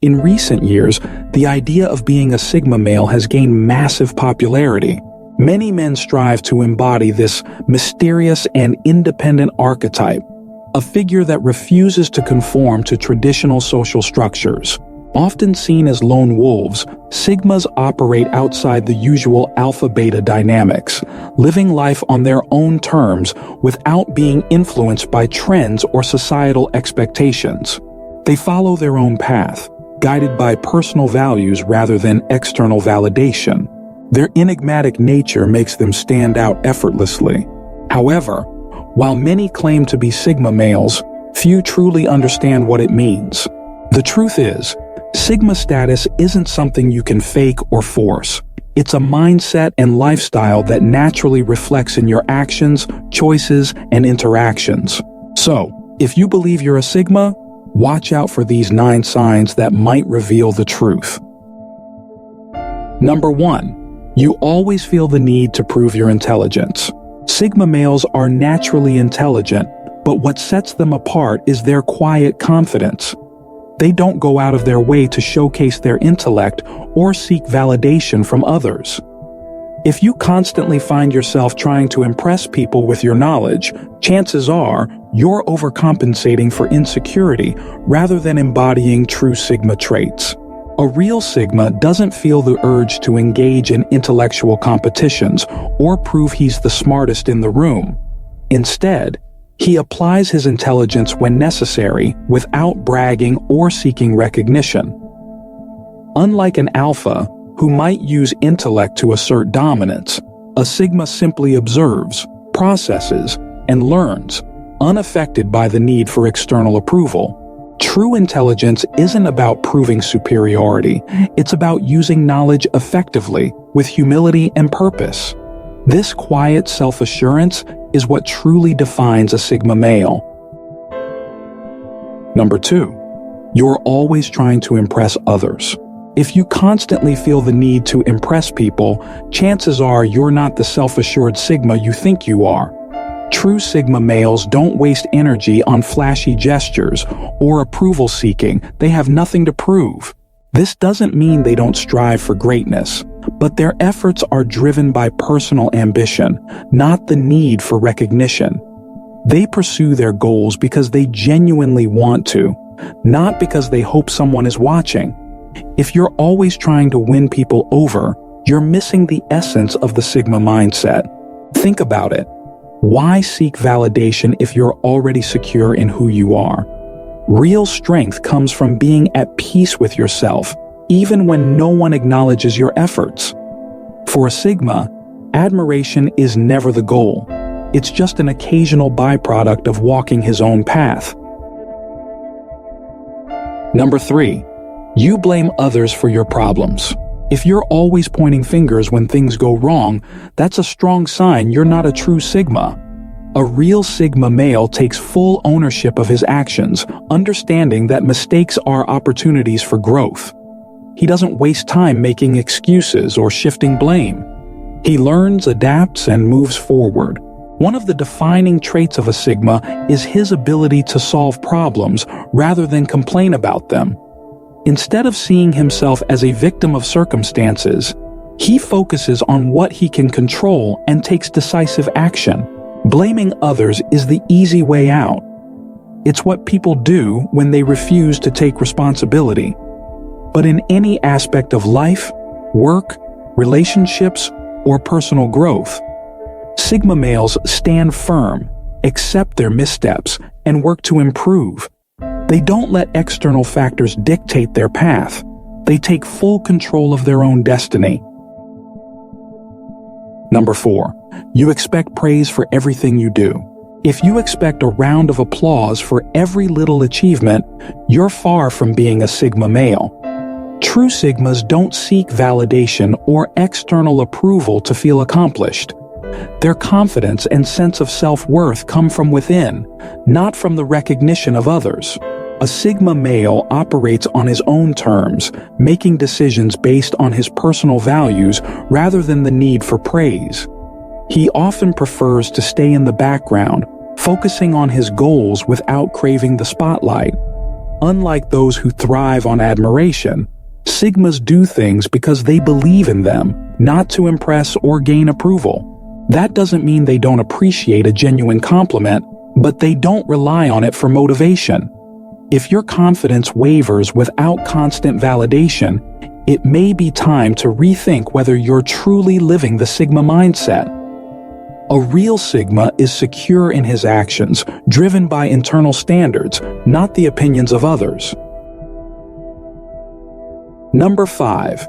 In recent years, the idea of being a Sigma male has gained massive popularity. Many men strive to embody this mysterious and independent archetype, a figure that refuses to conform to traditional social structures. Often seen as lone wolves, Sigmas operate outside the usual alpha-beta dynamics, living life on their own terms without being influenced by trends or societal expectations. They follow their own path, guided by personal values rather than external validation. Their enigmatic nature makes them stand out effortlessly. However, while many claim to be Sigma males, few truly understand what it means. The truth is, Sigma status isn't something you can fake or force. It's a mindset and lifestyle that naturally reflects in your actions, choices, and interactions. So, if you believe you're a Sigma, watch out for these 9 signs that might reveal the truth. Number 1. You always feel the need to prove your intelligence. Sigma males are naturally intelligent, but what sets them apart is their quiet confidence. They don't go out of their way to showcase their intellect or seek validation from others. If you constantly find yourself trying to impress people with your knowledge, chances are you're overcompensating for insecurity rather than embodying true Sigma traits. A real Sigma doesn't feel the urge to engage in intellectual competitions or prove he's the smartest in the room. Instead, he applies his intelligence when necessary without bragging or seeking recognition. Unlike an alpha, who might use intellect to assert dominance, a Sigma simply observes, processes, and learns, unaffected by the need for external approval. True intelligence isn't about proving superiority, it's about using knowledge effectively, with humility and purpose. This quiet self-assurance is what truly defines a Sigma male. Number 2. You're always trying to impress others. If you constantly feel the need to impress people, chances are you're not the self-assured Sigma you think you are. True Sigma males don't waste energy on flashy gestures or approval seeking. They have nothing to prove. This doesn't mean they don't strive for greatness, but their efforts are driven by personal ambition, not the need for recognition. They pursue their goals because they genuinely want to, not because they hope someone is watching. If you're always trying to win people over, you're missing the essence of the Sigma mindset. Think about it. Why seek validation if you're already secure in who you are? Real strength comes from being at peace with yourself, even when no one acknowledges your efforts. For a Sigma, admiration is never the goal. It's just an occasional byproduct of walking his own path. Number 3. You blame others for your problems. If you're always pointing fingers when things go wrong, that's a strong sign you're not a true Sigma. A real Sigma male takes full ownership of his actions, understanding that mistakes are opportunities for growth. He doesn't waste time making excuses or shifting blame. He learns, adapts, and moves forward. One of the defining traits of a Sigma is his ability to solve problems rather than complain about them. Instead of seeing himself as a victim of circumstances, he focuses on what he can control and takes decisive action. Blaming others is the easy way out. It's what people do when they refuse to take responsibility. But in any aspect of life, work, relationships, or personal growth, Sigma males stand firm, accept their missteps, and work to improve. They don't let external factors dictate their path. They take full control of their own destiny. Number 4. You expect praise for everything you do. If you expect a round of applause for every little achievement, you're far from being a Sigma male. True Sigmas don't seek validation or external approval to feel accomplished. Their confidence and sense of self-worth come from within, not from the recognition of others. A Sigma male operates on his own terms, making decisions based on his personal values rather than the need for praise. He often prefers to stay in the background, focusing on his goals without craving the spotlight. Unlike those who thrive on admiration, Sigmas do things because they believe in them, not to impress or gain approval. That doesn't mean they don't appreciate a genuine compliment, but they don't rely on it for motivation. If your confidence wavers without constant validation, it may be time to rethink whether you're truly living the Sigma mindset. A real Sigma is secure in his actions, driven by internal standards, not the opinions of others. Number 5.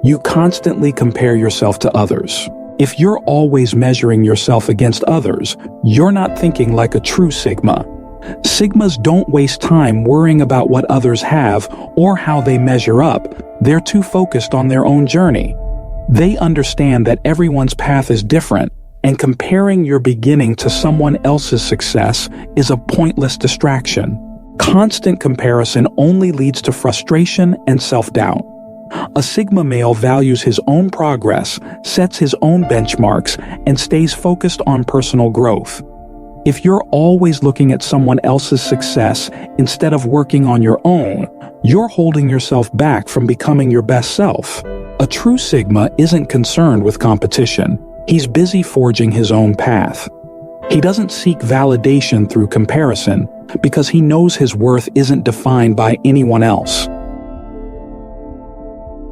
You constantly compare yourself to others. If you're always measuring yourself against others, you're not thinking like a true Sigma. Sigmas don't waste time worrying about what others have or how they measure up. They're too focused on their own journey. They understand that everyone's path is different, and comparing your beginning to someone else's success is a pointless distraction. Constant comparison only leads to frustration and self-doubt. A Sigma male values his own progress, sets his own benchmarks, and stays focused on personal growth. If you're always looking at someone else's success instead of working on your own, you're holding yourself back from becoming your best self. A true Sigma isn't concerned with competition. He's busy forging his own path. He doesn't seek validation through comparison because he knows his worth isn't defined by anyone else.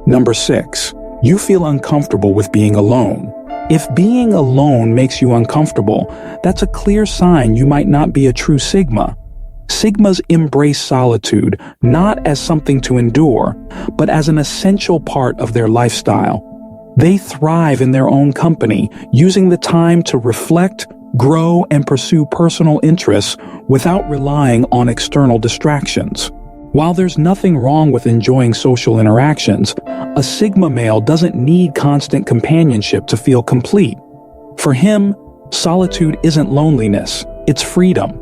Number 6. You feel uncomfortable with being alone. If being alone makes you uncomfortable, that's a clear sign you might not be a true Sigma. Sigmas embrace solitude not as something to endure, but as an essential part of their lifestyle. They thrive in their own company, using the time to reflect, grow, and pursue personal interests without relying on external distractions. While there's nothing wrong with enjoying social interactions, a Sigma male doesn't need constant companionship to feel complete. For him, solitude isn't loneliness, it's freedom.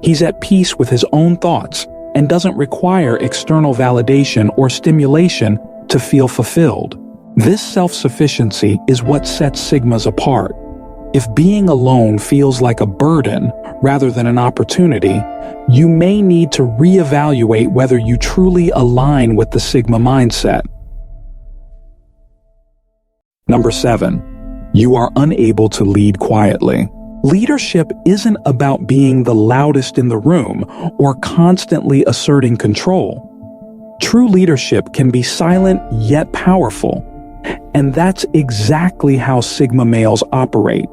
He's at peace with his own thoughts and doesn't require external validation or stimulation to feel fulfilled. This self-sufficiency is what sets Sigmas apart. If being alone feels like a burden rather than an opportunity, you may need to reevaluate whether you truly align with the Sigma mindset. Number 7. You are unable to lead quietly. Leadership isn't about being the loudest in the room or constantly asserting control. True leadership can be silent yet powerful, and that's exactly how Sigma males operate.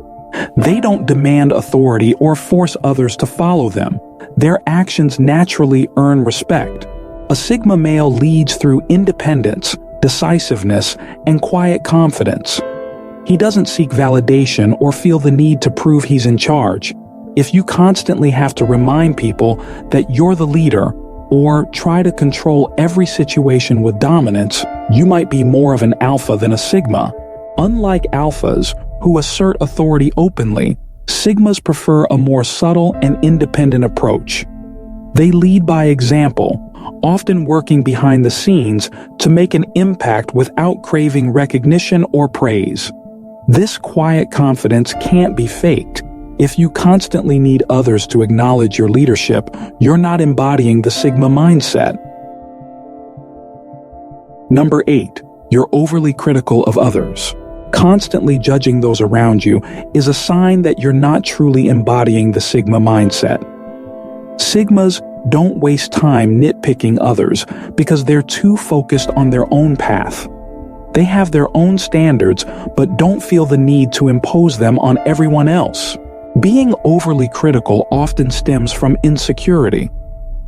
They don't demand authority or force others to follow them. Their actions naturally earn respect. A Sigma male leads through independence, decisiveness, and quiet confidence. He doesn't seek validation or feel the need to prove he's in charge. If you constantly have to remind people that you're the leader or try to control every situation with dominance, you might be more of an alpha than a Sigma. Unlike alphas, who assert authority openly, Sigmas prefer a more subtle and independent approach. They lead by example, often working behind the scenes to make an impact without craving recognition or praise. This quiet confidence can't be faked. If you constantly need others to acknowledge your leadership, you're not embodying the Sigma mindset. Number 8. You're overly critical of others. Constantly judging those around you is a sign that you're not truly embodying the Sigma mindset. Sigmas don't waste time nitpicking others because they're too focused on their own path. They have their own standards but don't feel the need to impose them on everyone else. Being overly critical often stems from insecurity.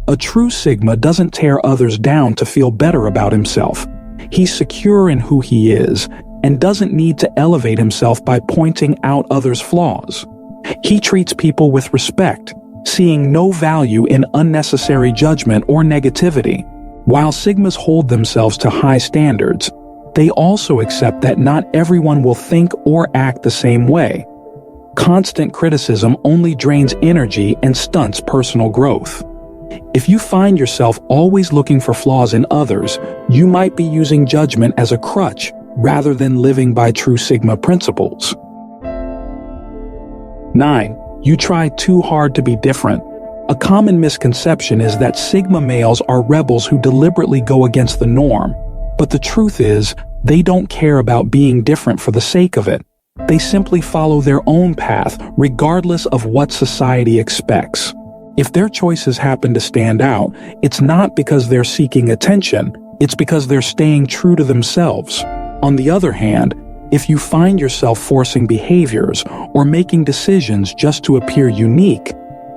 A true Sigma doesn't tear others down to feel better about himself. He's secure in who he is and doesn't need to elevate himself by pointing out others' flaws. He treats people with respect, seeing no value in unnecessary judgment or negativity. While Sigmas hold themselves to high standards, they also accept that not everyone will think or act the same way. Constant criticism only drains energy and stunts personal growth. If you find yourself always looking for flaws in others, you might be using judgment as a crutch rather than living by true Sigma principles. 9. You try too hard to be different. A common misconception is that Sigma males are rebels who deliberately go against the norm, but the truth is, they don't care about being different for the sake of it. They simply follow their own path, regardless of what society expects. If their choices happen to stand out, it's not because they're seeking attention, it's because they're staying true to themselves. On the other hand, if you find yourself forcing behaviors or making decisions just to appear unique,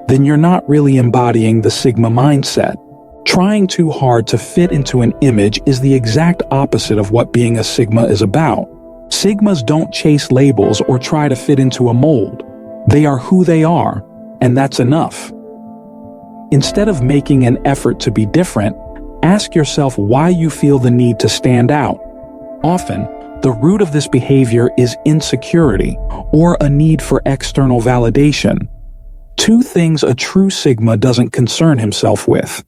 then you're not really embodying the Sigma mindset. Trying too hard to fit into an image is the exact opposite of what being a Sigma is about. Sigmas don't chase labels or try to fit into a mold. They are who they are, and that's enough. Instead of making an effort to be different, ask yourself why you feel the need to stand out. Often, the root of this behavior is insecurity or a need for external validation. Two things a true Sigma doesn't concern himself with: